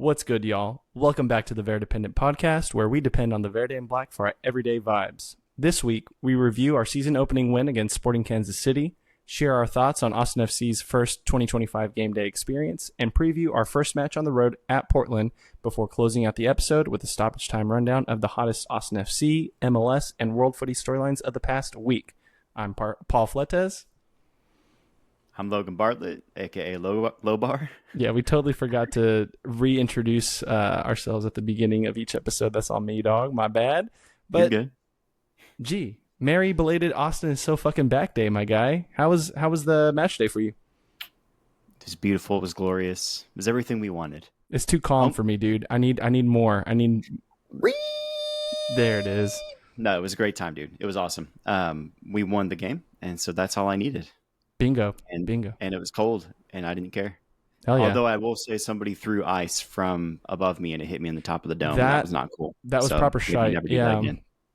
What's good, y'all? Welcome back to the Verdependent podcast, where we depend on the Verde and Black for our everyday vibes. This week, we review our season opening win against Sporting Kansas City, share our thoughts on Austin FC's first 2025 game day experience, and preview our first match on the road at Portland before closing out the episode with a stoppage time rundown of the hottest Austin FC, MLS, and World Footy storylines of the past week. I'm Paul Fletes. I'm Logan Bartlett, a.k.a. Lobar. Yeah, we totally forgot to reintroduce ourselves at the beginning of each episode. That's on me, dog. My bad. But, You're good. Gee, merry belated Austin is so fucking back day, my guy. How was the match day for you? It was beautiful. It was glorious. It was everything we wanted. It's too calm for me, dude. I need more. There it is. No, it was a great time, dude. It was awesome. We won the game, and so that's all I needed. Bingo. And it was cold, and I didn't care. Hell yeah. Although I will say somebody threw ice from above me, and it hit me in the top of the dome. That was not cool. That was proper shite.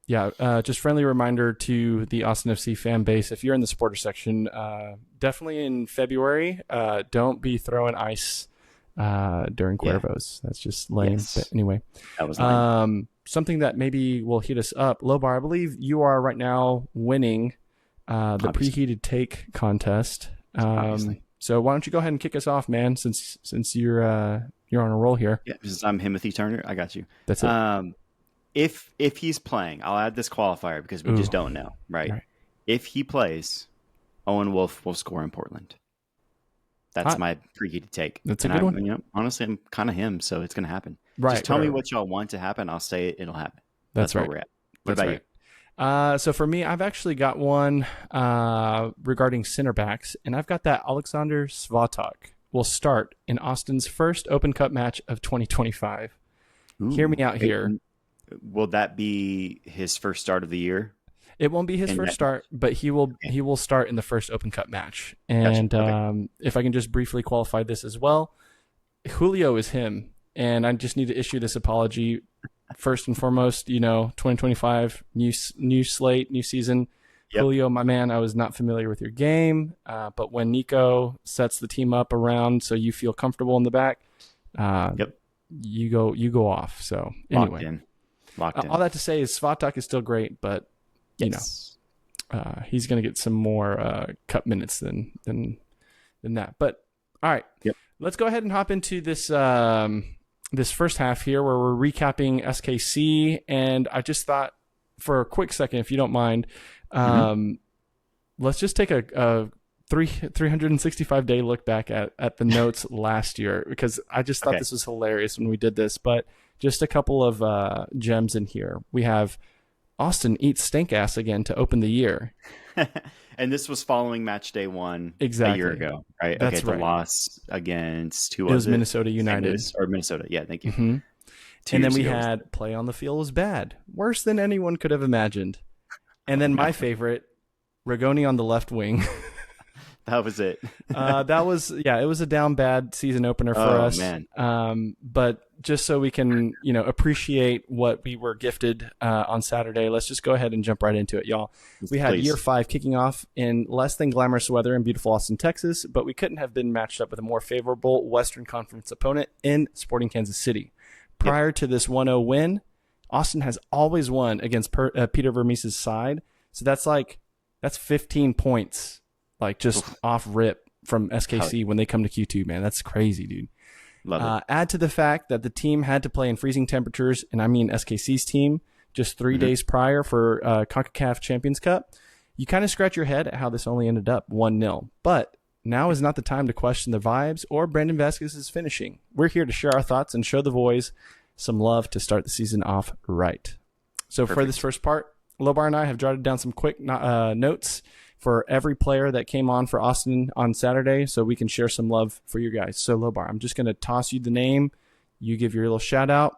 Yeah. Just friendly reminder to the Austin FC fan base: if you're in the supporter section, definitely in February, don't be throwing ice during Cuervos. That's just lame. Yes. But anyway, that was lame. Something that maybe will heat us up. Lobar, I believe you are right now winning the preheated take contest. So why don't you go ahead and kick us off, man? Since you're on a roll here. Yeah, since I'm Timothy Turner, I got you. That's it. If he's playing, I'll add this qualifier because we just don't know, right? If he plays, Owen Wolf will score in Portland. That's my preheated take. That's a good one. Honestly, I'm kind of him, so it's going to happen. Right. Just tell me what y'all want to happen. I'll say it. It'll happen. That's right. Where we're at. What about you? So for me, I've actually got one regarding center backs, and I've got that Alexander Svatok will start in Austin's first Open Cup match of 2025. Hear me out here. Will that be his first start of the year? It won't be his first start, but he will start in the first Open Cup match. And if I can just briefly qualify this as well, Julio is him, and I just need to issue this apology. First and foremost, 2025, new slate, new season. Yep. Julio, my man, I was not familiar with your game, but when Nico sets the team up around so you feel comfortable in the back, you go off. So anyway, Locked in. All that to say is Svatak is still great, but he's going to get some more cup minutes than that. But all right, let's go ahead and hop into this. This first half here where we're recapping SKC, and I just thought for a quick second, if you don't mind, let's just take a 365-day look back at the notes last year, because I just thought this was hilarious when we did this. But just a couple of gems in here. We have Austin eats stink ass again to open the year. And this was following match day one a year ago, right? That's the loss against who was it? Minnesota United. Or Minnesota, yeah, thank you. Mm-hmm. And then we had play on the field was bad. Worse than anyone could have imagined. And then my favorite, Rigoni on the left wing. That was it. It was a down bad season opener for us. Man. But just so we can, appreciate what we were gifted on Saturday, let's just go ahead and jump right into it, y'all. We had year 5 kicking off in less than glamorous weather in beautiful Austin, Texas, but we couldn't have been matched up with a more favorable Western Conference opponent in Sporting Kansas City. Prior to this 1-0 win, Austin has always won against Peter Vermees' side. So that's 15 points. Just off rip from SKC when they come to Q2, man. That's crazy, dude. Love it. Add to the fact that the team had to play in freezing temperatures, and I mean SKC's team, just 3 days prior for CONCACAF Champions Cup. You kind of scratch your head at how this only ended up 1-0. But now is not the time to question the vibes or Brandon Vasquez's finishing. We're here to share our thoughts and show the boys some love to start the season off right. So for this first part, Lobar and I have jotted down some quick notes for every player that came on for Austin on Saturday, so we can share some love for you guys. So, Lobar, I'm just going to toss you the name. You give your little shout-out.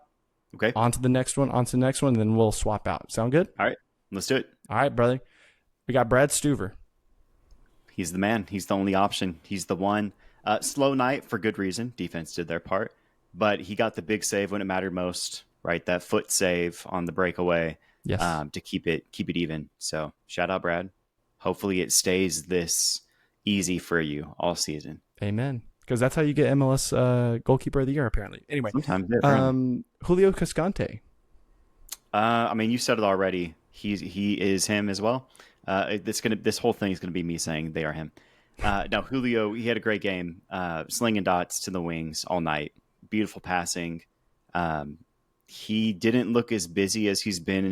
Okay. On to the next one, and then we'll swap out. Sound good? All right. Let's do it. All right, brother. We got Brad Stuver. He's the man. He's the only option. He's the one. Slow night for good reason. Defense did their part. But he got the big save when it mattered most, right? That foot save on the breakaway to keep it even. So, shout-out, Brad. Hopefully it stays this easy for you all season. Amen. because that's how you get MLS goalkeeper of the year, apparently. Anyway, sometimes, yeah, apparently. Julio Cascante. I mean, you said it already. He is him as well. This whole thing is gonna be me saying they are him. Now Julio, he had a great game, slinging dots to the wings all night. Beautiful passing. He didn't look as busy as he's been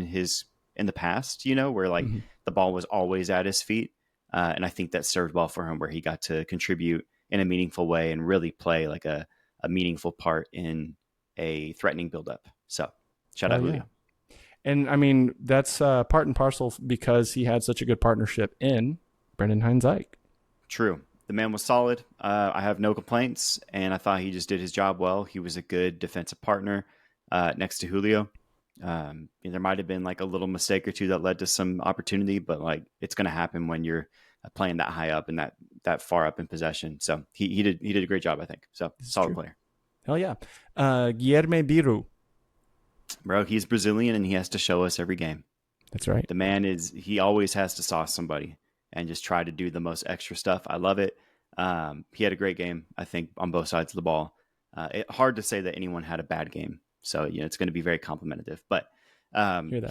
in the past. Where like the ball was always at his feet, and I think that served well for him, where he got to contribute in a meaningful way and really play like a meaningful part in a threatening buildup. So shout out Julio. Yeah. And I mean, that's part and parcel because he had such a good partnership in Brendan Hines-Ike. True. The man was solid. I have no complaints, and I thought he just did his job well. He was a good defensive partner next to Julio. There might have been like a little mistake or two that led to some opportunity, but like it's going to happen when you're playing that high up and that far up in possession. So he did a great job, I think. So solid player. Hell yeah. Guilherme Biru. Bro, he's Brazilian and he has to show us every game. That's right. The man he always has to sauce somebody and just try to do the most extra stuff. I love it. He had a great game, I think, on both sides of the ball. Hard to say that anyone had a bad game. So, it's going to be very complimentary. But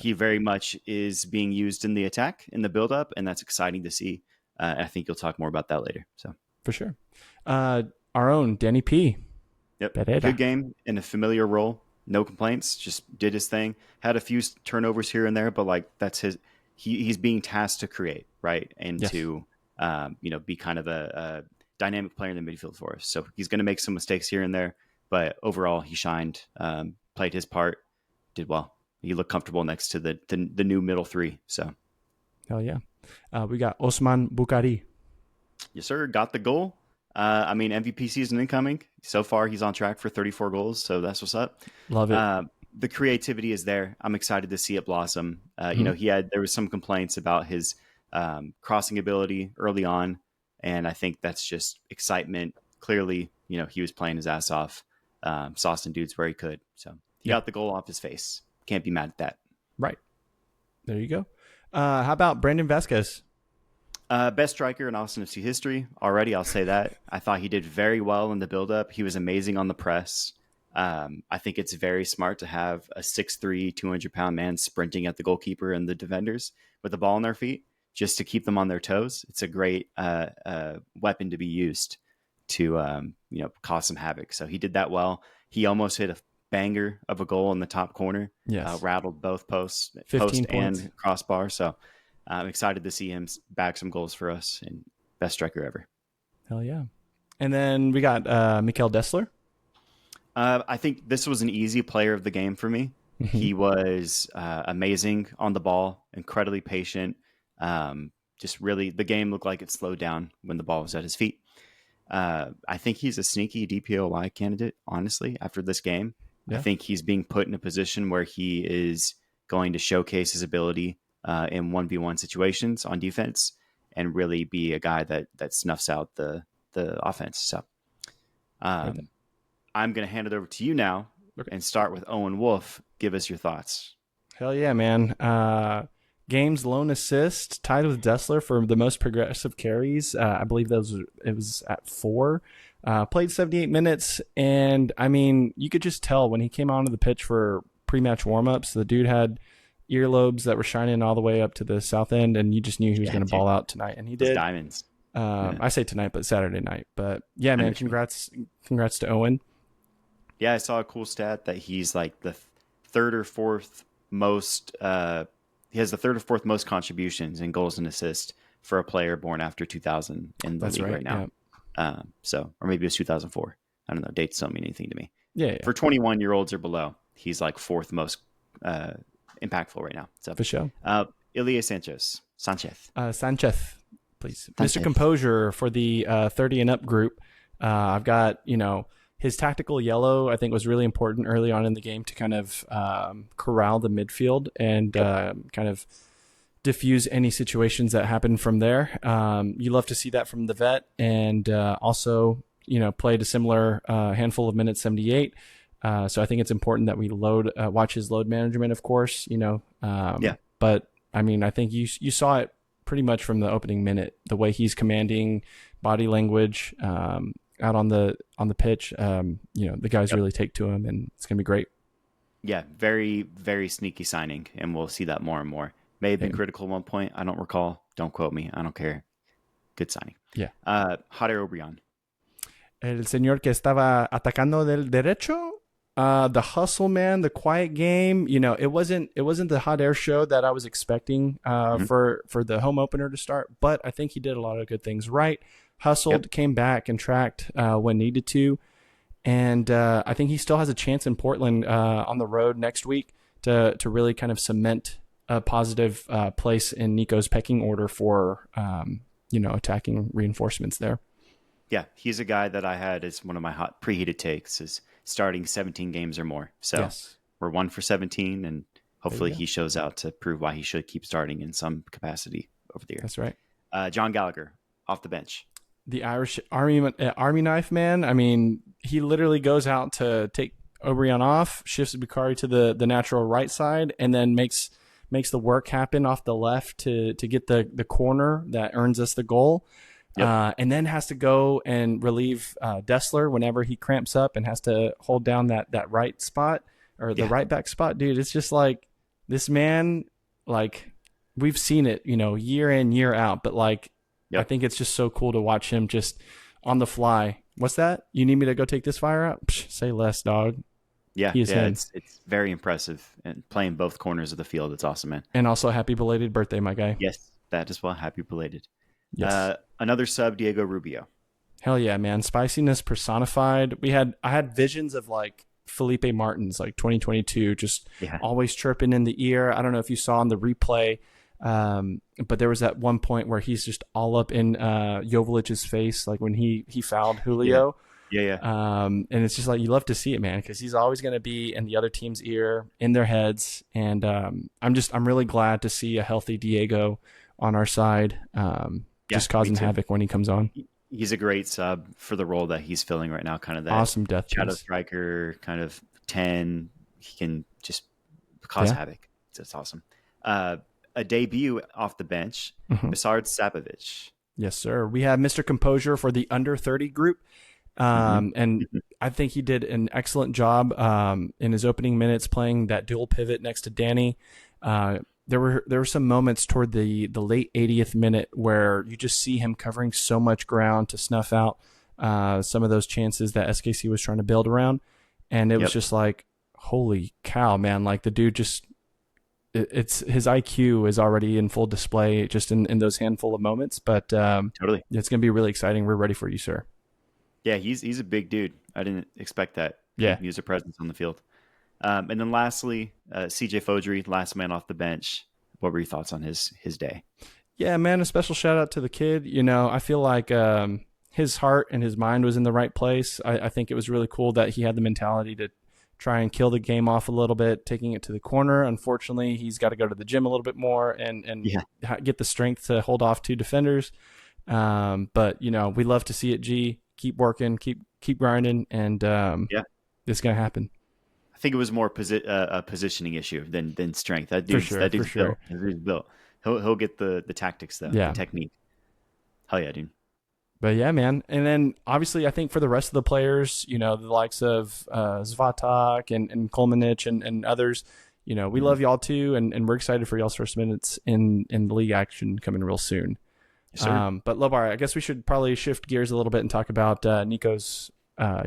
he very much is being used in the attack, in the build-up, and that's exciting to see. I think you'll talk more about that later. So for sure. Our own Danny P. Yep. Good game in a familiar role. No complaints. Just did his thing. Had a few turnovers here and there, but like that's he's being tasked to create, right? And to be kind of a dynamic player in the midfield for us. So he's going to make some mistakes here and there, but overall he shined, played his part, did well. He looked comfortable next to the new middle three. So hell yeah. We got Osman Bukhari. Yes, sir. Got the goal. MVP season incoming. So far, he's on track for 34 goals. So that's what's up. Love it. The creativity is there. I'm excited to see it blossom. There was some complaints about his crossing ability early on, and I think that's just excitement. Clearly, he was playing his ass off, saucing dudes where he could. So he got the goal off his face. Can't be mad at that. Right. There you go. How about Brandon Vasquez? Best striker in Austin FC history already. I'll say that. I thought he did very well in the build-up. He was amazing on the press. I think it's very smart to have a 6'3", 200-pound man sprinting at the goalkeeper and the defenders with the ball on their feet just to keep them on their toes. It's a great weapon to be used to cause some havoc. So he did that well. He almost hit a banger of a goal in the top corner. Yes. Rattled both post and crossbar. So I'm excited to see him bag some goals for us, and best striker ever. Hell yeah. And then we got Mikel Dessler. I think this was an easy player of the game for me. He was amazing on the ball, incredibly patient. Just really, the game looked like it slowed down when the ball was at his feet. I think he's a sneaky DPOY candidate, honestly, after this game. Yeah. I think he's being put in a position where he is going to showcase his ability in 1v1 situations on defense and really be a guy that snuffs out the offense. So I'm going to hand it over to you now and start with Owen Wolf. Give us your thoughts. Hell yeah, man. Game's lone assist, tied with Dessler for the most progressive carries. I believe it was at 4. Played 78 minutes, and I mean, you could just tell when he came onto the pitch for pre-match warm-ups, the dude had earlobes that were shining all the way up to the south end, and you just knew he was going to ball out tonight, and he did. Diamonds. I say tonight, but Saturday night. But yeah, man, congrats to Owen. Yeah, I saw a cool stat that he's like the third or fourth most. He has the third or fourth most contributions in goals and assists for a player born after 2000 in the league right now. Yeah. Or maybe it was 2004. I don't know. Dates don't mean anything to me. Yeah. For 21-year-olds or below, he's like fourth most impactful right now. So for sure. Ilya Sanchez, please. Mr. Composure for the 30 and up group. I've got, his tactical yellow, I think, was really important early on in the game to kind of corral the midfield and kind of diffuse any situations that happen from there. You love to see that from the vet, and also, played a similar handful of minutes, 78. So I think it's important that we watch his load management, of course, But I mean, I think you saw it pretty much from the opening minute, the way he's commanding body language. out on the pitch, the guys really take to him, and it's gonna be great. Yeah, very, very sneaky signing, and we'll see that more and more. May have been critical at one point. I don't recall. Don't quote me. I don't care. Good signing. Yeah. Jader Obrian. El señor que estaba atacando del derecho. The hustle, man, the quiet game. It wasn't the hot air show that I was expecting for the home opener to start, but I think he did a lot of good things right. Hustled, came back and tracked when needed to. And I think he still has a chance in Portland on the road next week to really kind of cement a positive place in Nico's pecking order for, attacking reinforcements there. Yeah, he's a guy that I had as one of my hot preheated takes is starting 17 games or more. So we're 1 for 17, and hopefully he shows out to prove why he should keep starting in some capacity over the year. That's right. John Gallagher off the bench. The Irish Army knife, man. I mean, he literally goes out to take Obrian off, shifts Bukhari to the natural right side, and then makes the work happen off the left to get the corner that earns us the goal. And then has to go and relieve Dessler whenever he cramps up and has to hold down that right spot or the right back spot. Dude, it's just like this man, like we've seen it, year in, year out, but like I think it's just so cool to watch him just on the fly. What's that? You need me to go take this fire out? Psh, say less, dog. Yeah, it's very impressive, and playing both corners of the field. It's awesome, man. And also, happy belated birthday, my guy. Yes, that as well. Happy belated. Yes. Another sub, Diego Rubio. Hell yeah, man. Spiciness personified. I had visions of like Felipe Martins, like 2022, just always chirping in the ear. I don't know if you saw on the replay, but there was that one point where he's just all up in Jovelic's face, like when he fouled Julio. Yeah. And it's just like, you love to see it, man, because he's always going to be in the other team's ear, in their heads. And I'm really glad to see a healthy Diego on our side, just causing havoc when he comes on. He's a great sub for the role that he's filling right now, kind of that awesome death shadow striker, kind of 10. He can just cause havoc. It's awesome. A debut off the bench, Misard Sabovic. Yes, sir. We have Mr. Composure for the under 30 group. And I think he did an excellent job in his opening minutes playing that dual pivot next to Danny. There were some moments toward the late 80th minute where you just see him covering so much ground to snuff out some of those chances that SKC was trying to build around. And it was just like, holy cow, man. Like the dude just, it's his IQ is already in full display just in those handful of moments. But totally, it's going to be really exciting. We're ready for you, sir. Yeah, he's a big dude. I didn't expect that. Yeah. He was a presence on the field. And then lastly, CJ Fodry, last man off the bench. What were your thoughts on his day? Yeah, man, a special shout out to the kid. I feel like his heart and his mind was in the right place. I think it was really cool that he had the mentality to try and kill the game off a little bit, taking it to the corner. Unfortunately, he's got to go to the gym a little bit more and get the strength to hold off two defenders. But, we love to see it, G. Keep working, keep grinding, and it's going to happen. I think it was more a positioning issue than strength. That dude's built. He'll get the tactics though, the technique. Hell yeah, dude. But yeah, man. And then obviously I think for the rest of the players, the likes of Zvatak and Kolmanich and others, we love y'all too, and we're excited for y'all's first minutes in the league action coming real soon. Yes, sir. But Lobar, I guess we should probably shift gears a little bit and talk about Nico's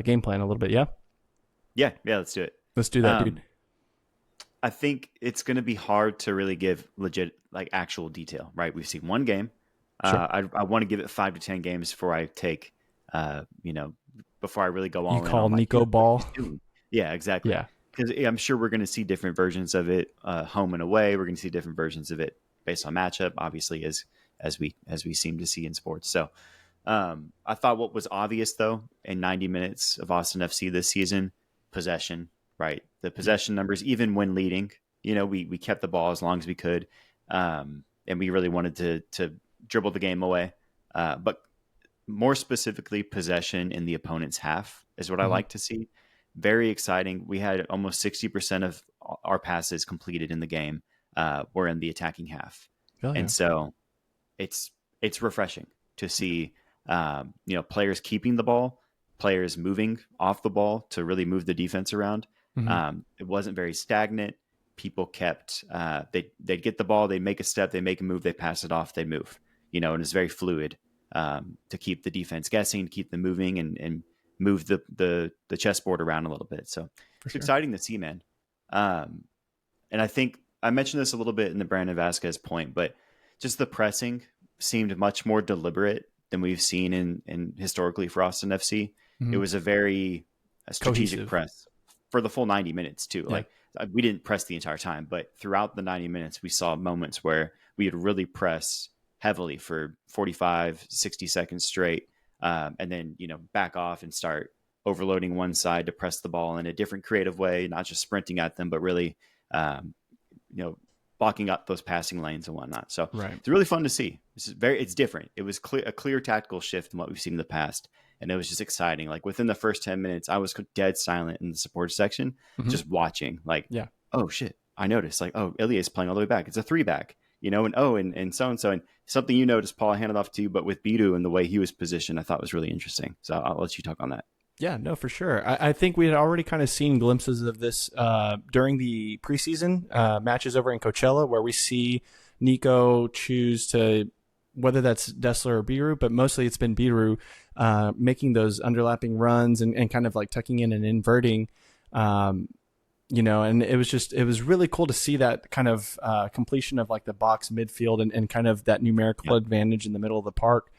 game plan a little bit, yeah? Yeah, let's do it. Let's do that, dude. I think it's going to be hard to really give legit, like actual detail, right? We've seen one game. Sure. I want to give it 5 to 10 games before I take, before I really go all in. You call Nico ball? Yeah, exactly. Yeah. Because I'm sure we're going to see different versions of it home and away. We're going to see different versions of it based on matchup, obviously, as we seem to see in sports. So I thought what was obvious, though, in 90 minutes of Austin FC this season, possession, right? The possession numbers, even when leading, we kept the ball as long as we could. And we really wanted to dribble the game away. But more specifically, possession in the opponent's half is what I like to see. Very exciting. We had almost 60% of our passes completed in the game were in the attacking half. Oh, yeah. And so it's refreshing to see, players keeping the ball players moving off the ball to really move the defense around. It wasn't very stagnant. People kept they'd get the ball, they'd make a step, they make a move, they pass it off, they move. And it's very fluid to keep the defense guessing, to keep them moving, and move the chessboard around a little bit. So it's exciting to see, man. And I think I mentioned this a little bit in the Brandon Vasquez point, but just the pressing seemed much more deliberate than we've seen in historically for Austin FC. It was a very strategic cohesive press for the full 90 minutes too. Yeah. Like we didn't press the entire time, but throughout the 90 minutes, we saw moments where we would really press heavily for 45, 60 seconds straight. And then, back off and start overloading one side to press the ball in a different creative way, not just sprinting at them, but really, blocking up those passing lanes and whatnot. So It's really fun to see. It's different. It was a clear tactical shift from what we've seen in the past. And it was just exciting. Like within the first 10 minutes, I was dead silent in the support section, just watching oh shit, I noticed Ilya's playing all the way back. It's a 3-back, and so-and-so. And something you noticed, Paul, I handed off to you, but with Bidu and the way he was positioned, I thought was really interesting. So I'll let you talk on that. Yeah, no, for sure. I think we had already kind of seen glimpses of this during the preseason matches over in Coachella, where we see Nico choose to, whether that's Dessler or Biru, but mostly it's been Biru making those underlapping runs and kind of like tucking in and inverting, and it was really cool to see that kind of completion of like the box midfield and kind of that numerical advantage in the middle of the park.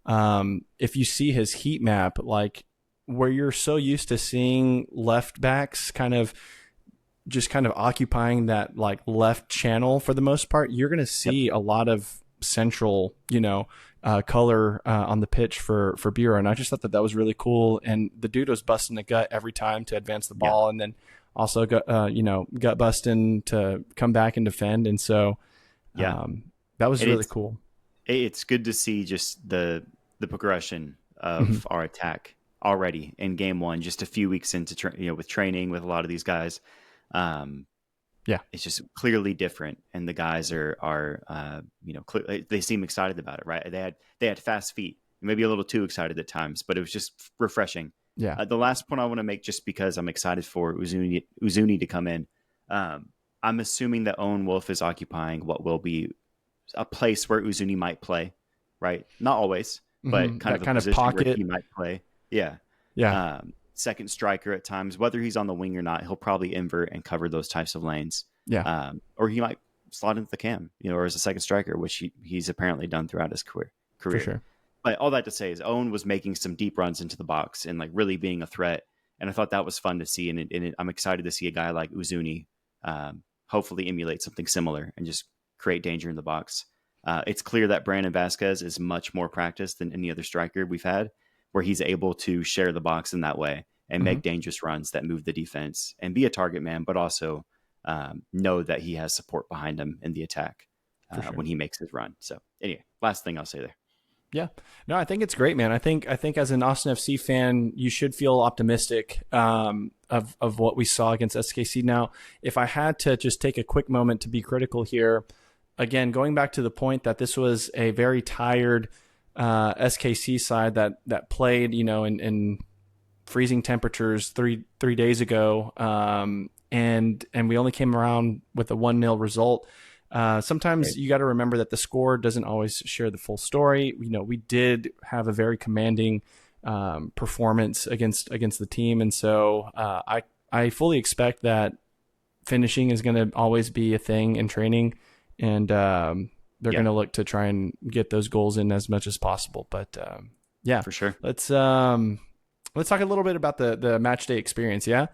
If you see his heat map, like where you're so used to seeing left backs kind of occupying that like left channel for the most part, you're going to see a lot of central, color on the pitch for Bureau. And I just thought that was really cool. And the dude was busting the gut every time to advance the ball, and then also gut busting to come back and defend. And so that was really cool. It's good to see just the progression of our attack already in game one, just a few weeks into with training with a lot of these guys. It's just clearly different, and the guys are they seem excited about it, right? They had fast feet, maybe a little too excited at times, but it was just refreshing. Yeah. The last point I want to make, just because I'm excited for Uzuni to come in. I'm assuming that Owen Wolf is occupying what will be a place where Uzuni might play, right? Not always, but kind of a pocket where he might play. Yeah. Second striker at times, whether he's on the wing or not, he'll probably invert and cover those types of lanes. Yeah. Or he might slot into the cam, or as a second striker, which he's apparently done throughout his career. For sure. But all that to say is Owen was making some deep runs into the box and like really being a threat. And I thought that was fun to see. And I'm excited to see a guy like Uzuni hopefully emulate something similar and just create danger in the box. It's clear that Brandon Vasquez is much more practiced than any other striker we've had, where he's able to share the box in that way and make dangerous runs that move the defense and be a target man, but also know that he has support behind him in the attack when he makes his run. So anyway, last thing I'll say there. Yeah, no, I think it's great, man. I think as an Austin FC fan, you should feel optimistic of what we saw against SKC. Now, if I had to just take a quick moment to be critical here, again, going back to the point that this was a very tired SKC side that played, in freezing temperatures three days ago, and we only came around with a 1-0 result. Sometimes you got to remember that the score doesn't always share the full story. We did have a very commanding performance against the team, and so I fully expect that finishing is going to always be a thing in training, and they're going to look to try and get those goals in as much as possible. But for sure. Let's talk a little bit about the match day experience. A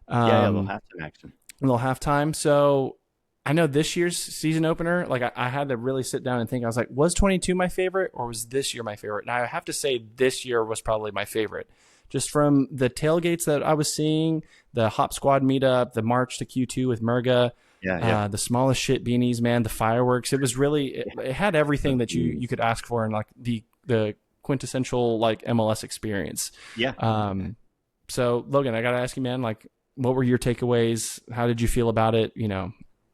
little halftime action. A little halftime. So I know this year's season opener, like I had to really sit down and think. I was like, was 22 my favorite, or was this year my favorite? And I have to say this year was probably my favorite. Just from the tailgates that I was seeing, the Hop Squad meetup, the March to Q2 with Murga, the smallest shit beanies, man, the fireworks. It was really, it had everything that you could ask for in like the quintessential like MLS experience. Yeah. So Logan, I got to ask you, man, like what were your takeaways? How did you feel about it?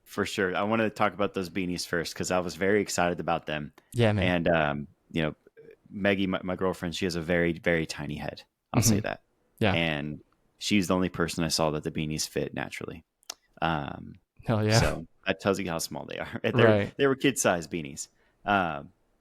For sure. I want to talk about those beanies first because I was very excited about them. Yeah, man. And, Maggie, my girlfriend, she has a very, very tiny head. I'll say that. Yeah. And she's the only person I saw that the beanies fit naturally. Hell yeah. So that tells you how small they are. Right. They were kid-sized beanies.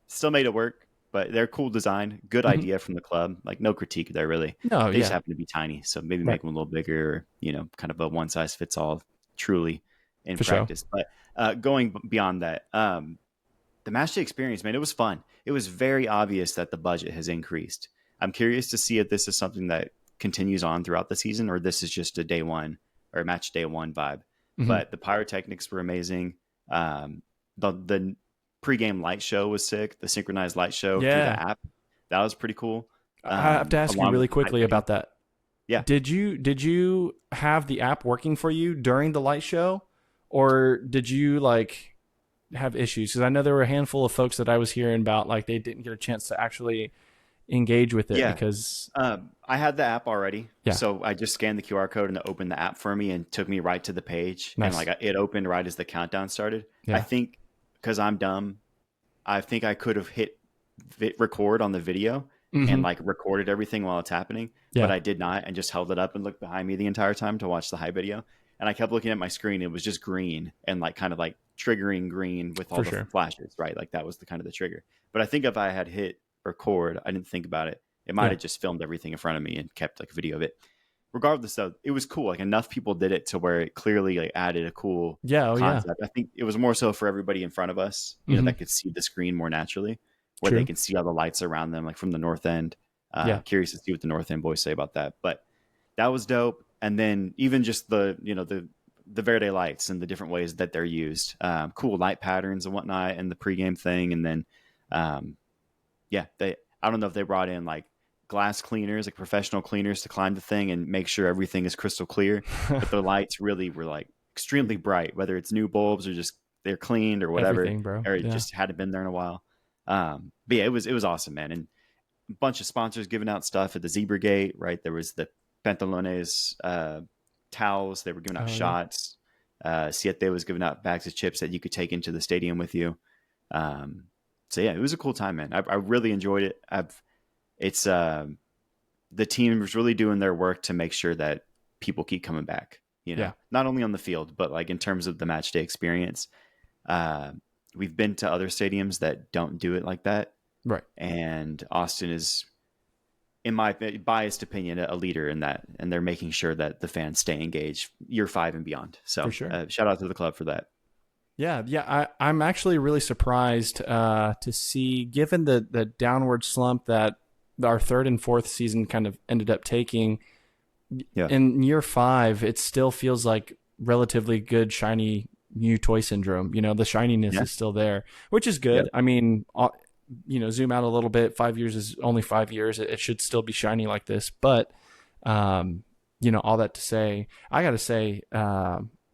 Still made it work, but they're cool design. Good idea from the club. Like, no critique there, really. No, They just yeah. happen to be tiny, so maybe Right. make them a little bigger, kind of a one-size-fits-all truly in For sure. practice. But going beyond that, the match day experience, man, it was fun. It was very obvious that the budget has increased. I'm curious to see if this is something that continues on throughout the season, or this is just a day one or match day one vibe. But the pyrotechnics were amazing. The pregame light show was sick. The synchronized light show through the app, that was pretty cool. I have to ask you really quickly about that. Yeah. Did you have the app working for you during the light show, or did you like have issues? Because I know there were a handful of folks that I was hearing about, like they didn't get a chance to actually engage with it because I had the app already. Yeah. So I just scanned the QR code and it opened the app for me and took me right to the page. Nice. And like it opened right as the countdown started. Yeah. I think because I'm dumb, I think I could have hit record on the video and like recorded everything while it's happening. Yeah. But I did not, and just held it up and looked behind me the entire time to watch the hype video. And I kept looking at my screen. It was just green and like kind of like triggering green with all the flashes, right? Like that was the kind of the trigger. But I think if I had hit record, I didn't think about it. It might have just filmed everything in front of me and kept like a video of it. Regardless, though, it was cool. Like enough people did it to where it clearly like added a cool concept. I think it was more so for everybody in front of us, that could see the screen more naturally, where they can see all the lights around them, like from the north end. Curious to see what the north end boys say about that. But that was dope. And then even just the Verde lights and the different ways that they're used, cool light patterns and whatnot, and the pregame thing. And then, I don't know if they brought in like glass cleaners, like professional cleaners to climb the thing and make sure everything is crystal clear. But the lights really were like extremely bright, whether it's new bulbs or just they're cleaned or whatever, or it just hadn't been there in a while. But yeah, it was awesome, man. And a bunch of sponsors giving out stuff at the Zebra Gate, right? There was the Pantalones towels. They were giving out shots. Siete was giving out bags of chips that you could take into the stadium with you. So yeah, it was a cool time, man. I really enjoyed it. The team was really doing their work to make sure that people keep coming back, not only on the field, but like in terms of the match day experience. We've been to other stadiums that don't do it like that. Right. And Austin is, in my biased opinion, a leader in that, and they're making sure that the fans stay engaged year 5 and beyond. So for sure. Shout out to the club for that. Yeah. I'm actually really surprised to see, given the downward slump that our third and fourth season kind of ended up taking. In year 5, it still feels like relatively good, shiny new toy syndrome. The shininess is still there, which is good. I mean, zoom out a little bit. 5 years is only 5 years. It should still be shiny like this. But, all that to say, I got to say,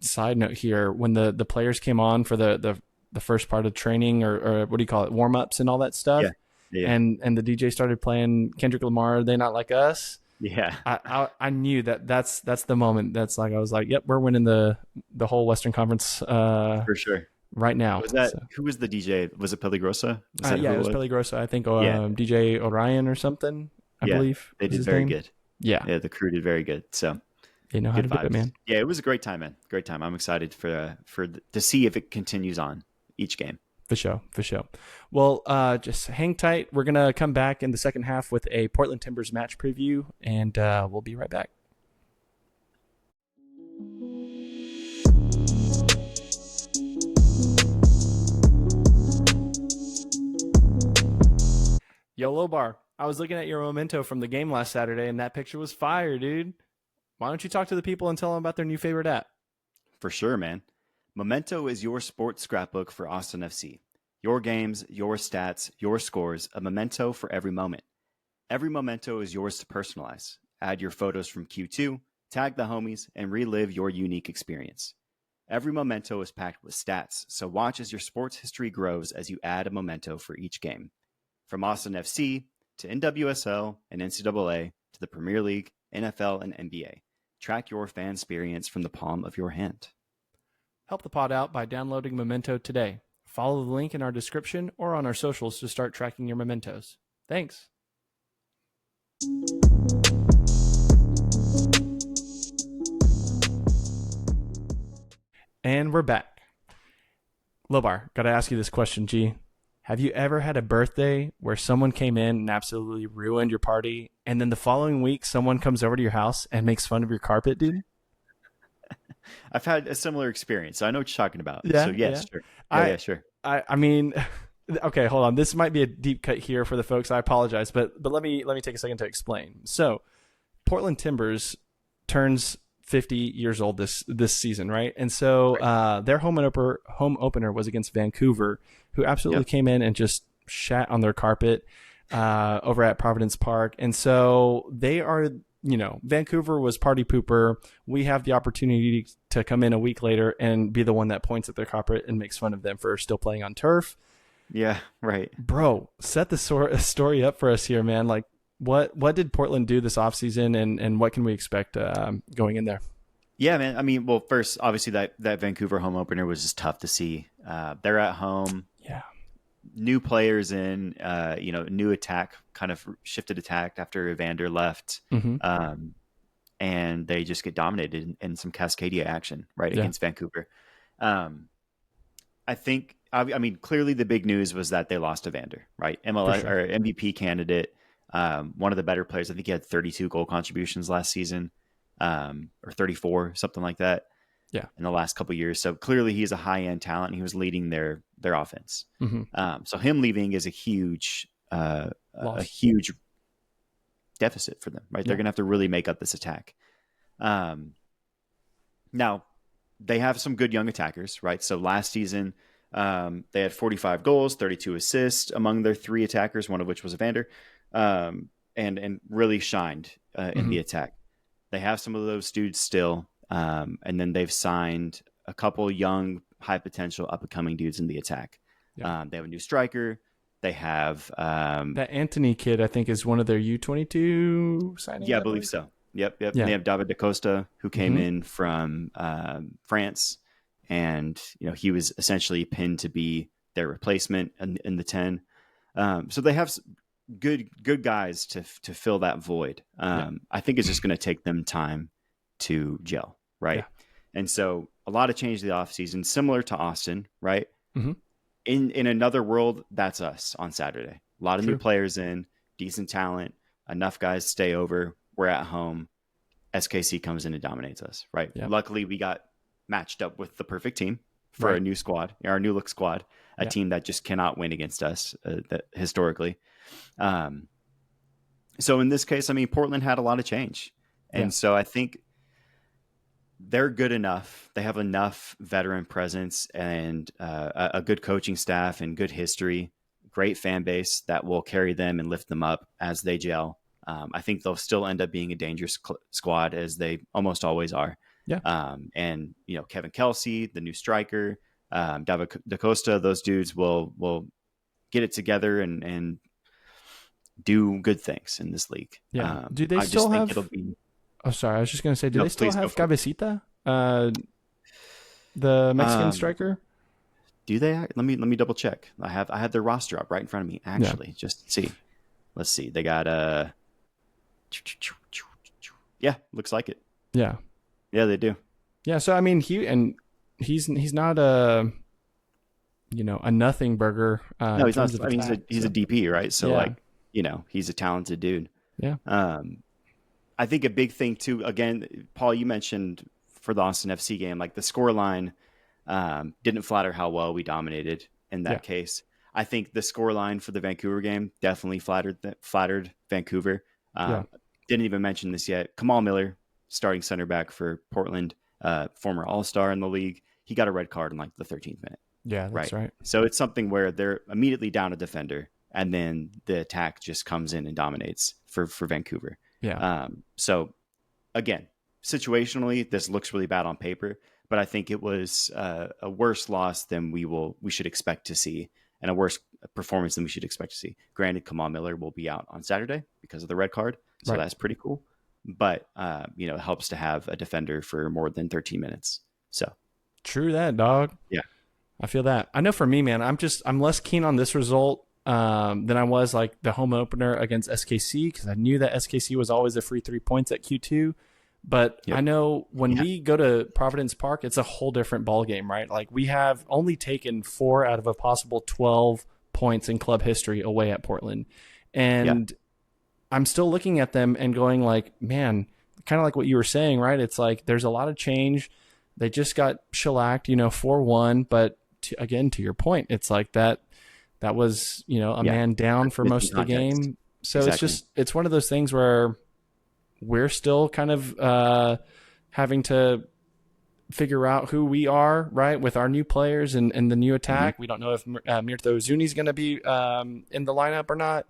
side note here, when the players came on for the first part of training or what do you call it, warm-ups and all that stuff, and the DJ started playing Kendrick Lamar, They Not Like Us. I knew that's the moment. That's like, I was like, yep, we're winning the whole Western Conference for sure right now. Who was the DJ? Was it Peligrosa? It was Peligrosa. I think DJ Orion or something, I believe. They did very good. Yeah, the crew did very good. So they know how to do it, man. Yeah, it was a great time, man. Great time. I'm excited to see if it continues on each game. For sure. Well, just hang tight. We're going to come back in the second half with a Portland Timbers match preview, and we'll be right back. Yo, Lobar, I was looking at your memento from the game last Saturday, and that picture was fire, dude. Why don't you talk to the people and tell them about their new favorite app? For sure, man. Memento is your sports scrapbook for Austin FC. Your games, your stats, your scores, a memento for every moment. Every memento is yours to personalize. Add your photos from Q2, tag the homies, and relive your unique experience. Every memento is packed with stats, so watch as your sports history grows as you add a memento for each game. From Austin FC to NWSL and NCAA to the Premier League, NFL, and NBA. Track your fan experience from the palm of your hand. Help the pod out by downloading Memento today. Follow the link in our description or on our socials to start tracking your mementos. Thanks. And we're back. Lobar, got to ask you this question, G. Have you ever had a birthday where someone came in and absolutely ruined your party, and then the following week someone comes over to your house and makes fun of your carpet, dude? I've had a similar experience, so I know what you're talking about. Yeah, So yes, yeah. sure. Yeah, sure. I mean, okay, hold on. This might be a deep cut here for the folks. I apologize, but let me take a second to explain. So, Portland Timbers turns 50 years old this season, right? And so their home opener was against Vancouver, who absolutely came in and just shat on their carpet over at Providence Park. And so they are, Vancouver was party pooper. We have the opportunity to come in a week later and be the one that points at their carpet and makes fun of them for still playing on turf. Yeah, right. Bro, set the story up for us here, man. Like, what did Portland do this offseason, and what can we expect going in there? Yeah, man. I mean, well, first, obviously that Vancouver home opener was just tough to see. They're at home. Yeah. New players in, new attack, kind of shifted attack after Evander left. Mm-hmm. And they just get dominated in some Cascadia action, right, against Vancouver. I think, clearly the big news was that they lost Evander, right? MLS or MVP candidate, one of the better players. I think he had 32 goal contributions last season, or 34, something like that. Yeah, in the last couple of years. So clearly he's a high end talent, and he was leading their offense. Mm-hmm. So him leaving is a huge deficit for them, right? They're going to have to really make up this attack. Now they have some good young attackers, right? So last season, they had 45 goals, 32 assists among their 3 attackers, one of which was Evander, and really shined in the attack. They have some of those dudes still. And then they've signed a couple young, high potential, up and coming dudes in the attack. Yeah. They have a new striker. They have that Anthony kid, I think, is one of their U22 signings. Yeah, I believe so. Yep. Yeah. They have David Da Costa, who came in from France, and he was essentially pinned to be their replacement in the 10. So they have good guys to fill that void. I think it's just going to take them time to gel, right? Yeah. And so a lot of change in the offseason, similar to Austin, right? Mm-hmm. In another world, that's us on Saturday. A lot of new players in, decent talent, enough guys stay over. We're at home. SKC comes in and dominates us, right? Yeah. Luckily, we got matched up with the perfect team for a new squad, our new look squad, a team that just cannot win against us historically. So in this case, Portland had a lot of change. And so I think they're good enough. They have enough veteran presence and a good coaching staff and good history, great fan base that will carry them and lift them up as they gel. I think they'll still end up being a dangerous squad, as they almost always are. Yeah. And Kevin Kelsey, the new striker, David Da Costa, those dudes will get it together and do good things in this league. Yeah. Do they still have? Oh, sorry. I was just going to say, do they still have Cabecita, the Mexican striker? Do they? Let me double check. I have their roster up right in front of me, actually, just to see. Let's see. They got looks like it. Yeah. Yeah, they do. Yeah. So he's not a nothing burger. No, he's not. He's a DP, right? So he's a talented dude. Yeah. I think a big thing too, again, Paul, you mentioned for the Austin FC game, like the scoreline didn't flatter how well we dominated in that case. I think the scoreline for the Vancouver game definitely flattered Vancouver. Didn't even mention this yet. Kamal Miller, starting center back for Portland, former All-Star in the league. He got a red card in like the 13th minute. Yeah, that's right. So it's something where they're immediately down a defender, and then the attack just comes in and dominates for Vancouver. Yeah. So again, situationally, this looks really bad on paper, but I think it was a worse loss than we should expect to see, and a worse performance than we should expect to see. Granted, Kamal Miller will be out on Saturday because of the red card, so that's pretty cool. But it helps to have a defender for more than 13 minutes. So true that, dog. Yeah, I feel that. I know for me, man, I'm less keen on this result than I was like the home opener against SKC, because I knew that SKC was always a free 3 points at Q2. But Yep. I know when Yeah. we go to Providence Park, it's a whole different ballgame, right? Like we have only taken 4 out of a possible 12 points in club history away at Portland. And I'm still looking at them and going like, man, kind of like what you were saying, right? It's like there's a lot of change. They just got shellacked, 4-1. But again, to your point, it's like that was, a man down for most of the game. So Exactly. it's one of those things where we're still kind of having to figure out who we are, right, with our new players and the new attack. We don't know if Mirto Zuni's going to be in the lineup or not.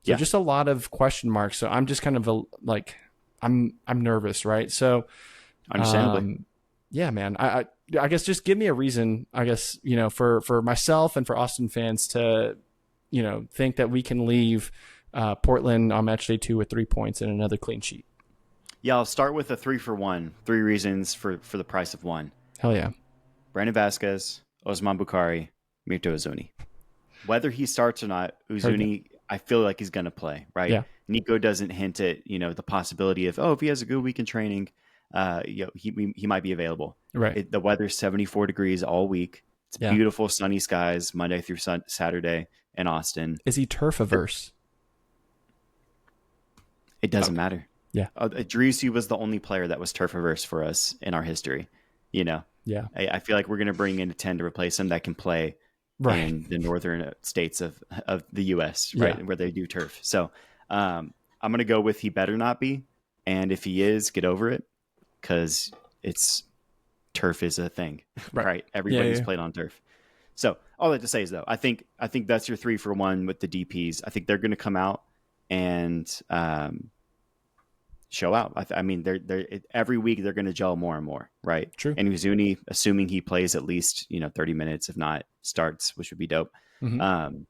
So just a lot of question marks. So I'm just kind of I'm nervous, right? So Understandably. yeah, man. I guess just give me a reason, I guess, for myself and for Austin fans to, think that we can leave Portland on match day 2 with 3 points and another clean sheet. Yeah, I'll start with a 3-for-1. 3 reasons for the price of 1. Hell yeah. Brandon Vasquez, Osman Bukhari, Mirto Uzuni. Whether he starts or not, Uzuni, I feel like he's going to play, right? Yeah. Nico doesn't hint at, the possibility of, if he has a good week in training, he might be available. Right. The weather's 74 degrees all week. It's beautiful sunny skies Monday through Saturday in Austin. Is he turf averse? It doesn't matter. Yeah. Driussi was the only player that was turf averse for us in our history. Yeah. I feel like we're going to bring in a 10 to replace him that can play in the northern states of the U.S., right, where they do turf. So I'm going to go with he better not be. And if he is, get over it, because turf is a thing, right? Everybody's played on turf. So all I have to say is, though, I think that's your 3-for-1 with the DPs. I think they're going to come out and show out. I mean, they're every week they're going to gel more and more, right? True. And Uzuni, assuming he plays at least 30 minutes, if not starts, which would be dope. Mm-hmm.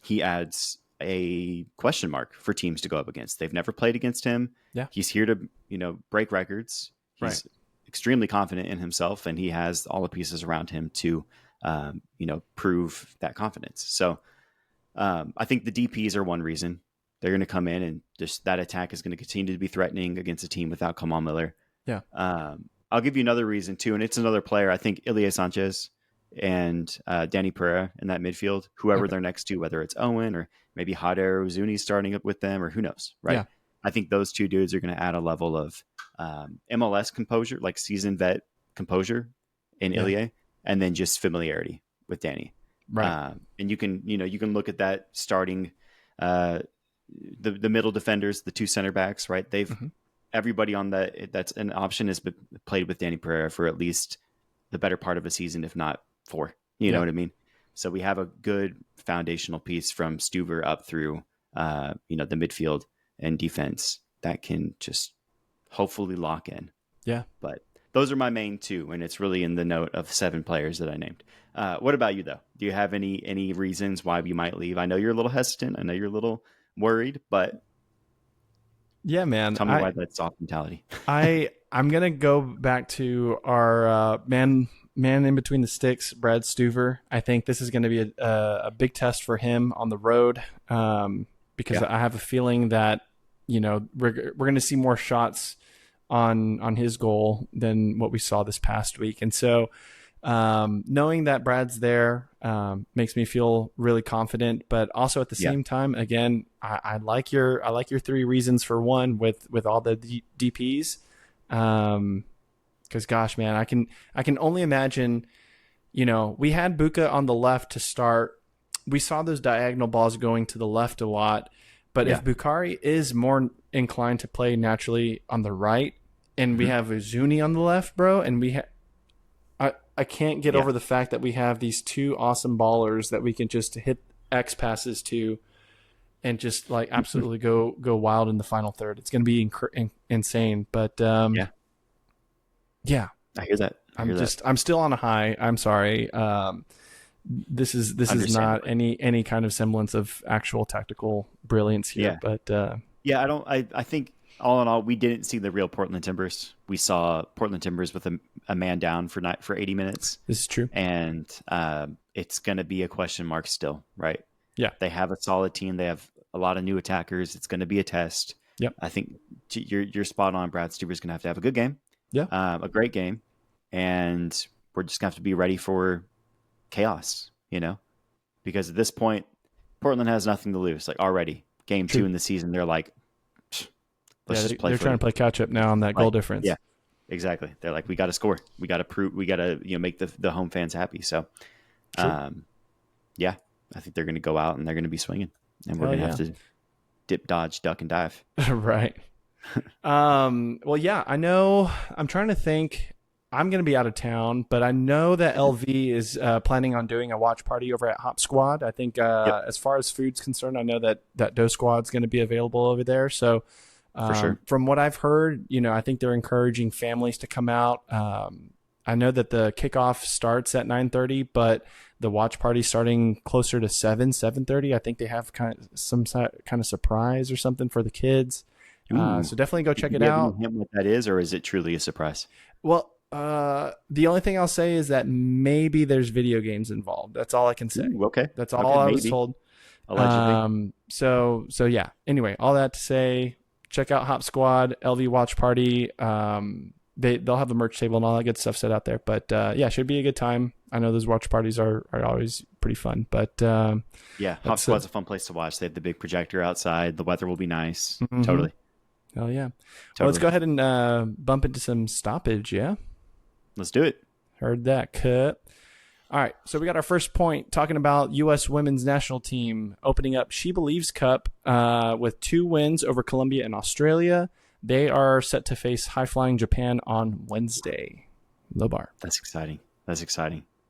He adds a question mark for teams to go up against. They've never played against him. Yeah, he's here to break records. He's extremely confident in himself, and he has all the pieces around him to prove that confidence. So I think the DPs are one reason. They're going to come in, and just that attack is going to continue to be threatening against a team without Kamal Miller. Yeah. I'll give you another reason too, and it's another player. I think Ilie Sanchez and Danny Pereira in that midfield, whoever they're next to, whether it's Owen or maybe Hader or Uzuni starting up with them, or who knows, right? Yeah. I think those two dudes are going to add a level of MLS composure, like seasoned vet composure in Ilie, and then just familiarity with Danny. Right. And you can look at that starting the middle defenders, the 2 center backs, right? They've everybody on that's an option has been played with Danny Pereira for at least the better part of a season, if not 4. You know what I mean? So we have a good foundational piece from Stuver up through the midfield and defense that can just hopefully lock in. Yeah. But those are my main 2, and it's really in the note of 7 players that I named. What about you, though? Do you have any reasons why you might leave? I know you're a little hesitant. I know you're a little worried, but yeah, man, tell me why that's soft mentality. I'm gonna go back to our man in between the sticks, Brad Stuver. I think this is going to be a big test for him on the road, because I have a feeling that we're going to see more shots on his goal than what we saw this past week, and so knowing that Brad's there makes me feel really confident. But also at the same time, again, I like your 3 reasons for 1 with all the DPs. Because gosh, man, I can only imagine. We had Buka on the left to start. We saw those diagonal balls going to the left a lot. But if Bukhari is more inclined to play naturally on the right, and we have Uzuni on the left, bro, and I can't get over the fact that we have these 2 awesome ballers that we can just hit X passes to, and just like absolutely go wild in the final third. It's going to be insane. But yeah, I hear that. I'm still on a high. I'm sorry. This is not any kind of semblance of actual tactical brilliance here. But I think all in all, we didn't see the real Portland Timbers. We saw Portland Timbers with a man down for 80 minutes. This is true. And it's going to be a question mark still, right? Yeah. They have a solid team. They have a lot of new attackers. It's going to be a test. Yep. I think you're spot on. Brad Stuver's going to have a good game, Yeah, a great game, and we're just going to have to be ready for chaos, because at this point, Portland has nothing to lose. Like already, game true. 2 in the season, they're like, let's just play. They're trying to play catch up now on that goal difference. Yeah, exactly. They're like, we got to score. We got to prove. We got to make the home fans happy. So, yeah, I think they're going to go out and they're going to be swinging, and we're going to have to dip, dodge, duck, and dive. Right. Well, yeah, I know. I'm trying to think. I'm going to be out of town, but I know that LV is planning on doing a watch party over at Hop Squad. I think as far as food's concerned, I know that Dough Squad's going to be available over there. So For sure. From what I've heard, I think they're encouraging families to come out. I know that the kickoff starts at 9:30, but the watch party starting closer to 7:30. I think they have some kind of surprise or something for the kids. So definitely go check it out. What that is, or is it truly a surprise? Well, the only thing I'll say is that maybe there's video games involved. That's all I can say. Ooh, okay. That's all I was told. Allegedly. So yeah. Anyway, all that to say, check out Hop Squad, LV Watch Party. They'll have the merch table and all that good stuff set out there. But yeah, should be a good time. I know those watch parties are always pretty fun. But yeah, Hop Squad's a fun place to watch. They have the big projector outside. The weather will be nice. Mm-hmm. Totally. Oh yeah. Totally. Well, let's go ahead and bump into some stoppage. Yeah. Let's do it. Heard that cut. All right, so we got our first point talking about U.S. women's national team opening up She Believes Cup with 2 wins over Colombia and Australia. They are set to face high-flying Japan on Wednesday. Lobar. That's exciting.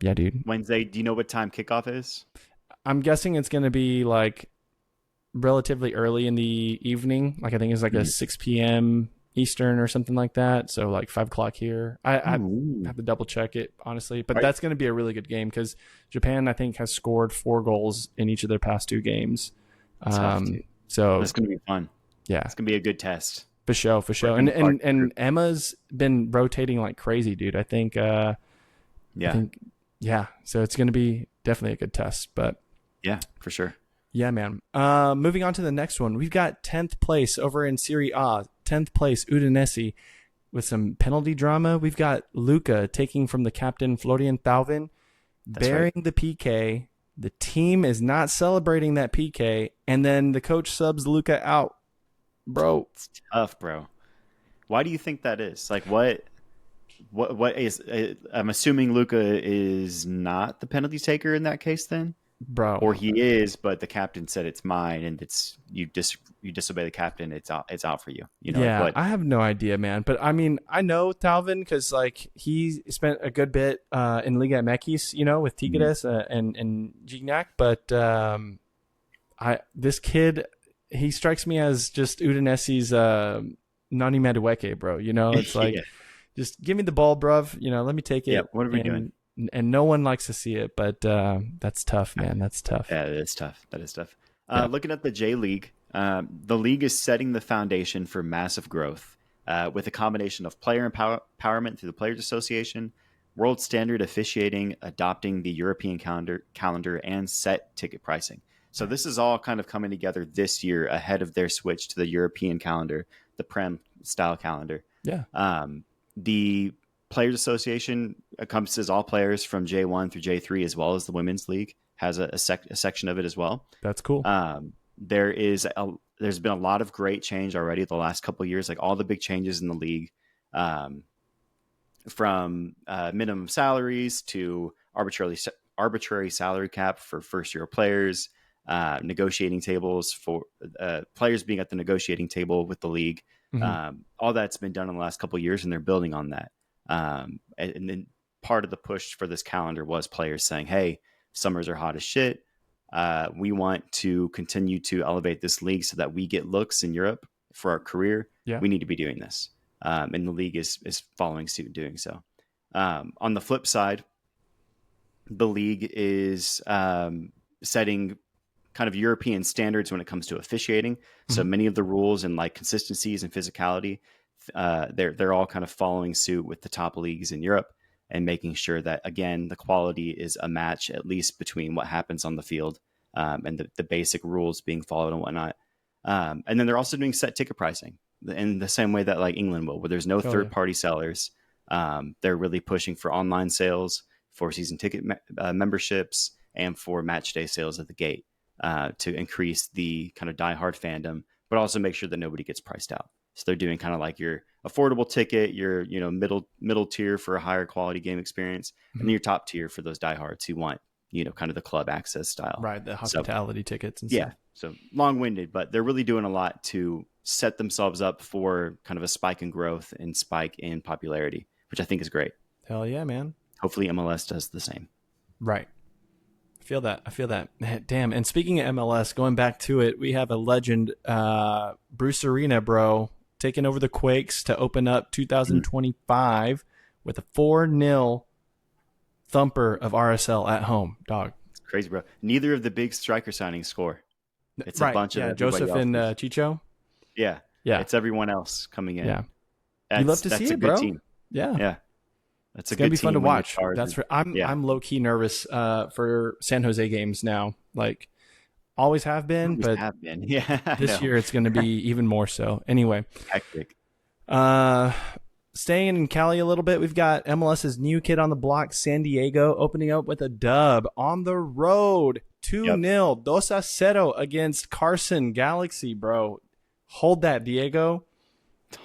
Yeah, dude. Wednesday, do you know what time kickoff is? I'm guessing it's going to be like relatively early in the evening. Like I think it's like a 6 p.m. Eastern or something like that. So like 5 o'clock here. I have to double check it, honestly. But that's going to be a really good game because Japan, I think, has scored 4 goals in each of their past 2 games. So it's going to be fun. Yeah. It's going to be a good test. For sure. And Emma's been rotating like crazy, dude. I think, so it's going to be definitely a good test. But yeah, for sure. Yeah, man. Moving on to the next one. We've got 10th place over in Serie A. 10th place, Udinese, with some penalty drama. We've got Luca taking from the captain, Florian Thauvin, bearing the PK. The team is not celebrating that PK, and then the coach subs Luca out. Bro. It's tough, bro. Why do you think that is? Like, what is... I'm assuming Luca is not the penalty taker in that case then? Bro, or he is, but the captain said it's mine, and it's you disobey the captain, it's out for you. Yeah, I have no idea, man. But I mean, I know Thauvin because like he spent a good bit in Liga MX, with Tigres and Gignac. But this kid, he strikes me as just Udinese's Nani Madueke, bro. It's like just give me the ball, bruv. Let me take it. Yeah, what are we doing? And no one likes to see it, but that's tough, man. That's tough. Yeah, it is tough. That is tough. Looking at the J League, the league is setting the foundation for massive growth with a combination of player empowerment through the Players Association, world standard officiating, adopting the European calendar, and set ticket pricing. So this is all kind of coming together this year ahead of their switch to the European calendar, the Prem style calendar. Yeah. The Players Association encompasses all players from J1 through J3, as well as the Women's League has a section of it as well. That's cool. There's been a lot of great change already the last couple of years, like all the big changes in the league, from minimum salaries to arbitrary salary cap for first year players, negotiating tables for players being at the negotiating table with the league. Mm-hmm. All that's been done in the last couple of years, and they're building on that. And then part of the push for this calendar was players saying, hey, summers are hot as shit. We want to continue to elevate this league so that we get looks in Europe for our career. Yeah. We need to be doing this. And the league is following suit doing so. On the flip side, the league is setting kind of European standards when it comes to officiating. Mm-hmm. So many of the rules and like consistencies and physicality, they're all kind of following suit with the top leagues in Europe and making sure that, again, the quality is a match, at least between what happens on the field and the basic rules being followed and whatnot. And then they're also doing set ticket pricing. in the same way that like England will, where there's no third-party sellers. They're really pushing for online sales, for season ticket memberships, and for match day sales at the gate to increase the kind of diehard fandom, but also make sure that nobody gets priced out. So they're doing kind of like your affordable ticket, your middle tier for a higher quality game experience, and then your top tier for those diehards who want kind of the club access style, right? The hospitality tickets and stuff. Yeah, so long-winded, but they're really doing a lot to set themselves up for kind of a spike in growth and spike in popularity, which I think is great. Hell yeah, man! Hopefully MLS does the same. Right. I feel that. Damn. And speaking of MLS, going back to it, we have a legend, Bruce Arena, bro, taking over the Quakes to open up 2025 with a 4-0 thumper of RSL at home. Dog. It's crazy, bro. Neither of the big striker signings score. It's a bunch of Joseph and Chicho. Yeah. It's everyone else coming in. Yeah. You love to see it, bro. Team. Yeah. It's gonna be fun to watch. I'm low key nervous for San Jose games now. Like always have been, but this year it's going to be even more so. Anyway, hectic. Staying in Cali a little bit, we've got MLS's new kid on the block, San Diego, opening up with a dub on the road, 2-0, 2-0 against Carson Galaxy, bro. Hold that, Diego.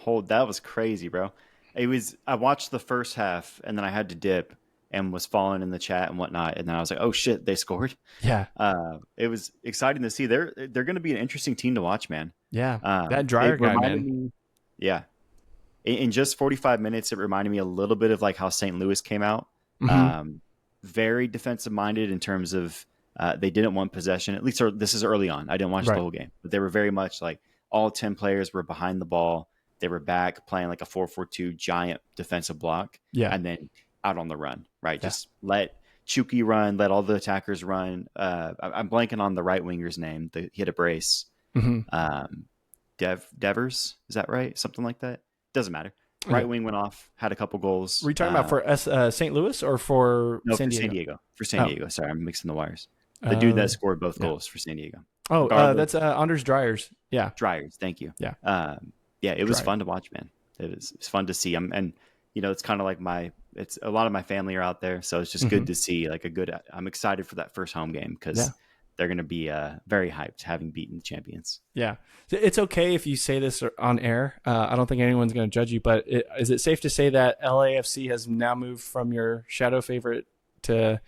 That was crazy, bro. I watched the first half and then I had to dip and was following in the chat and whatnot. And then I was like, oh shit, they scored. Yeah. It was exciting to see. They're going to be an interesting team to watch, man. Yeah. That Dryer guy, man. Yeah. In just 45 minutes, it reminded me a little bit of like how St. Louis came out. Very defensive minded in terms of they didn't want possession. At least this is early on. I didn't watch the whole game, but they were very much like all 10 players were behind the ball. They were back playing like a 4-4-2 giant defensive block. Yeah. And then out on the run, right? Yeah. Just let Chucky run, let all the attackers run. I'm blanking on the right winger's name. He had a brace. Devers, is that right? Something like that. Doesn't matter. Right wing went off, had a couple goals. Were you talking about for St. Louis or for San Diego? For San Diego. Sorry, I'm mixing the wires. The dude that scored both goals for San Diego. That's Anders Dryers. Yeah. Dryers, thank you. Yeah. It was fun to watch, man. It's fun to see. And it's kind of like it's a lot of my family are out there, so it's just good to see I'm excited for that first home game because they're going to be very hyped having beaten the champions. Yeah. It's okay if you say this on air. I don't think anyone's going to judge you, but is it safe to say that LAFC has now moved from your shadow favorite to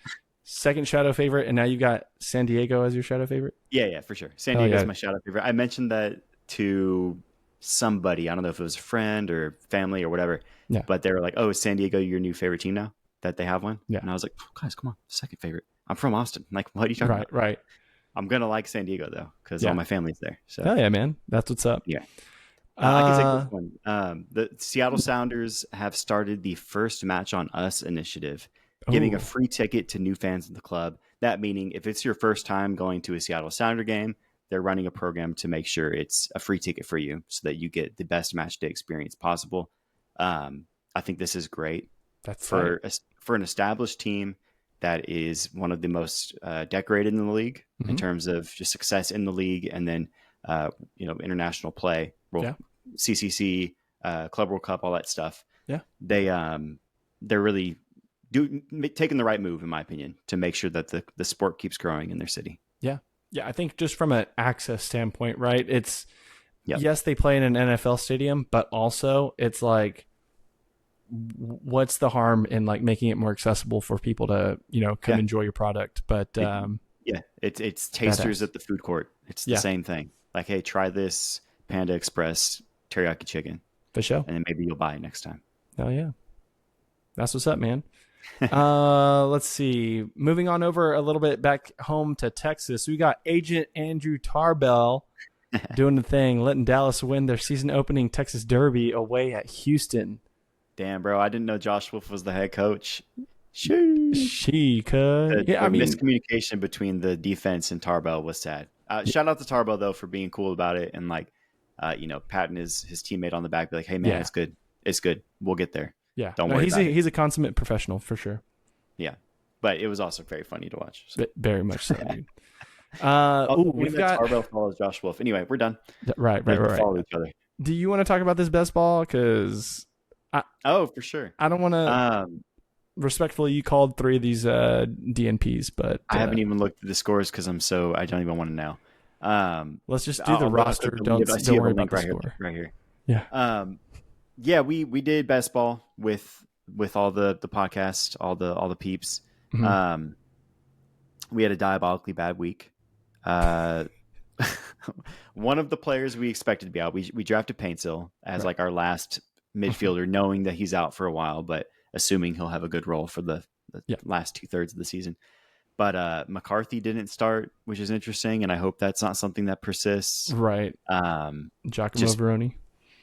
second shadow favorite, and now you got San Diego as your shadow favorite? Yeah, for sure. San Diego is my shadow favorite. I mentioned that to somebody. I don't know if it was a friend or family or whatever, but they were like, oh, is San Diego your new favorite team now that they have one? Yeah. And I was like, oh, guys, come on, second favorite. I'm from Austin. Like, what are you talking about? Right. I'm going to like San Diego, though, because all my family's there. So. Hell yeah, man. That's what's up. Yeah. I can take this one. The Seattle Sounders have started the First Match on Us initiative, giving a free ticket to new fans of the club. That meaning if it's your first time going to a Seattle Sounder game, they're running a program to make sure it's a free ticket for you so that you get the best match day experience possible. I think this is great. That's for an established team that is one of the most decorated in the league in terms of just success in the league and then international play, CCC, Club World Cup, all that stuff. Yeah, they're really taking the right move, in my opinion, to make sure that the sport keeps growing in their city. Yeah, I think just from an access standpoint, right? It's yes, they play in an NFL stadium, but also it's like, what's the harm in like making it more accessible for people to come enjoy your product? But it's tasters at the food court. It's the same thing. Like, hey, try this Panda Express teriyaki chicken for sure, and then maybe you'll buy it next time. Oh yeah, that's what's up, man. Let's see. Moving on over a little bit back home to Texas, we got agent Andrew Tarbell doing the thing, letting Dallas win their season opening Texas Derby away at Houston. Damn, bro, I didn't know Josh Wolf was the head coach. Miscommunication between the defense and Tarbell was sad. Shout out to Tarbell though for being cool about it and patting his teammate on the back, be like, hey man, it's good, we'll get there. Yeah, don't worry. He's a consummate professional for sure. Yeah, but it was also very funny to watch. So. Very much so, dude. We've got Tarbell follows Josh Wolf. Anyway, we're done. Right. Follow each other. Do you want to talk about this best ball? Because for sure. I don't want to. Respectfully, you called 3 of these DNPs, but I haven't even looked at the scores because I don't even want to know. Let's just do the roster. Don't worry about the score. Right here. Yeah. Yeah, we did best ball with all the podcast, all the peeps. Mm-hmm. We had a diabolically bad week. One of the players we expected to be out, we drafted Paintsill as like our last midfielder, knowing that he's out for a while, but assuming he'll have a good role for the last 2/3 of the season. But McCarthy didn't start, which is interesting, and I hope that's not something that persists. Right. Giacomo Vrioni.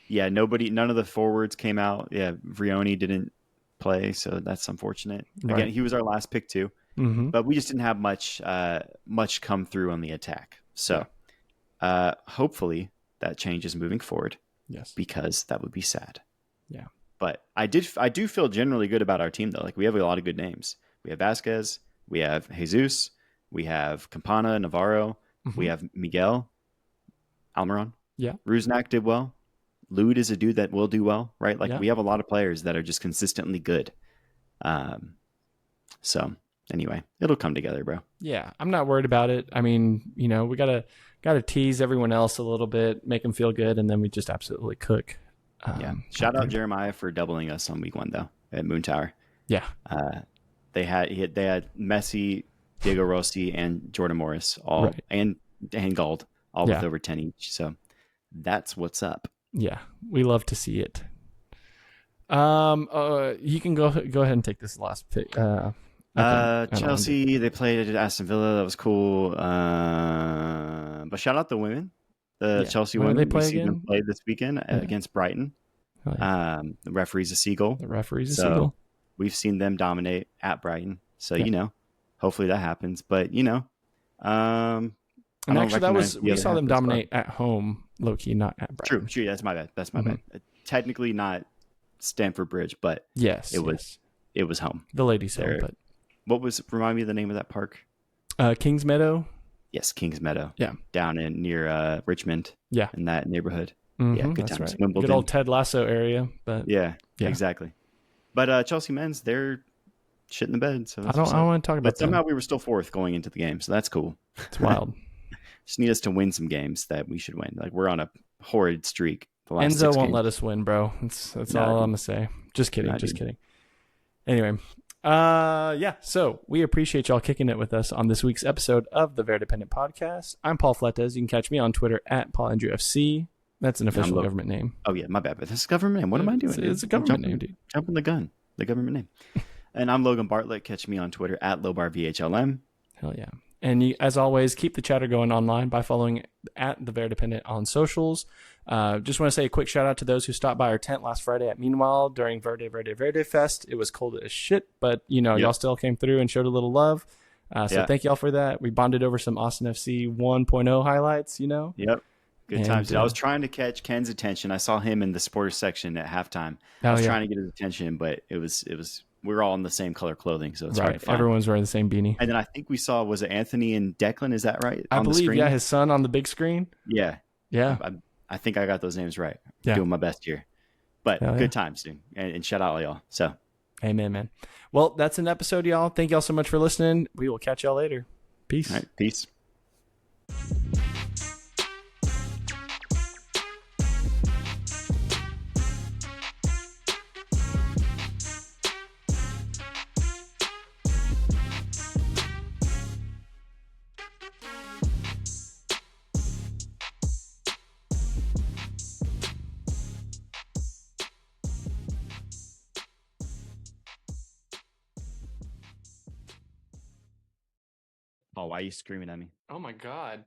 Yeah, none of the forwards came out. Yeah, Vrioni didn't play, so that's unfortunate. Right. Again, he was our last pick too, but we just didn't have much come through on the attack. So hopefully that changes moving forward. Yes, because that would be sad. Yeah, but I do feel generally good about our team though. Like we have a lot of good names. We have Vasquez, we have Jesus, we have Campana, Navarro, we have Miguel, Almiron. Yeah, Rusnak did well. Lude is a dude that will do well, right? Like we have a lot of players that are just consistently good. So anyway, it'll come together, bro. Yeah, I'm not worried about it. I mean, we gotta tease everyone else a little bit, make them feel good, and then we just absolutely cook. Shout out Jeremiah for doubling us on week 1 though at Moon Tower. Yeah, they had Messi, Diego Rossi, and Jordan Morris all and Gald all with over 10 each. So that's what's up. Yeah, we love to see it. You can go ahead and take this last pick. Chelsea, they played at Aston Villa. That was cool. But shout out the women. The Chelsea women. They play again? Played this weekend against Brighton. The referee's a seagull. Seagull. We've seen them dominate at Brighton. So, hopefully that happens. But, and actually we saw them dominate at home, low-key, not at Brighton. True. That's my bad. Technically not Stamford Bridge, but it was home. The ladies' home, but remind me of the name of that park? Kings Meadow. Yes, Kings Meadow. Yeah. Down near Richmond. Yeah. In that neighborhood. Yeah, good times. Right. Wimbledon. Good old Ted Lasso area. But yeah, exactly. But Chelsea men's, they're shit in the bed. So I don't want to talk about that. But somehow we were still 4th going into the game, so that's cool. It's wild. Just need us to win some games that we should win. Like we're on a horrid streak. Enzo won't let us win, bro. That's all I'm gonna say. Just kidding. Kidding. Anyway, so we appreciate y'all kicking it with us on this week's episode of the Verdependent podcast. I'm Paul Fletes. You can catch me on Twitter at PaulAndrewFC. That's an official government name. Oh yeah, my bad. But that's a government name. What am I doing? It's a government name, dude. Jumping the gun. The government name. And I'm Logan Bartlett. Catch me on Twitter at LobarVHLM. Hell yeah. And as always, keep the chatter going online by following at the Verdependent on socials. Just want to say a quick shout out to those who stopped by our tent last Friday at Meanwhile during Verde Fest. It was cold as shit, but y'all still came through and showed a little love. So thank y'all for that. We bonded over some Austin FC 1.0 highlights, Yep. Good times. I was trying to catch Ken's attention. I saw him in the supporters section at halftime. I was trying to get his attention, but it was we were all in the same color clothing, so it's hard to find. Everyone's wearing the same beanie. And then I think we saw, was it Anthony and Declan? Is that right? I believe, his son on the big screen. Yeah. I think I got those names right. Doing my best here. But good times, dude. And shout out all y'all. So, amen, man. Well, that's an episode, y'all. Thank y'all so much for listening. We will catch y'all later. Peace. All right, peace. Oh, why are you screaming at me? Oh my God.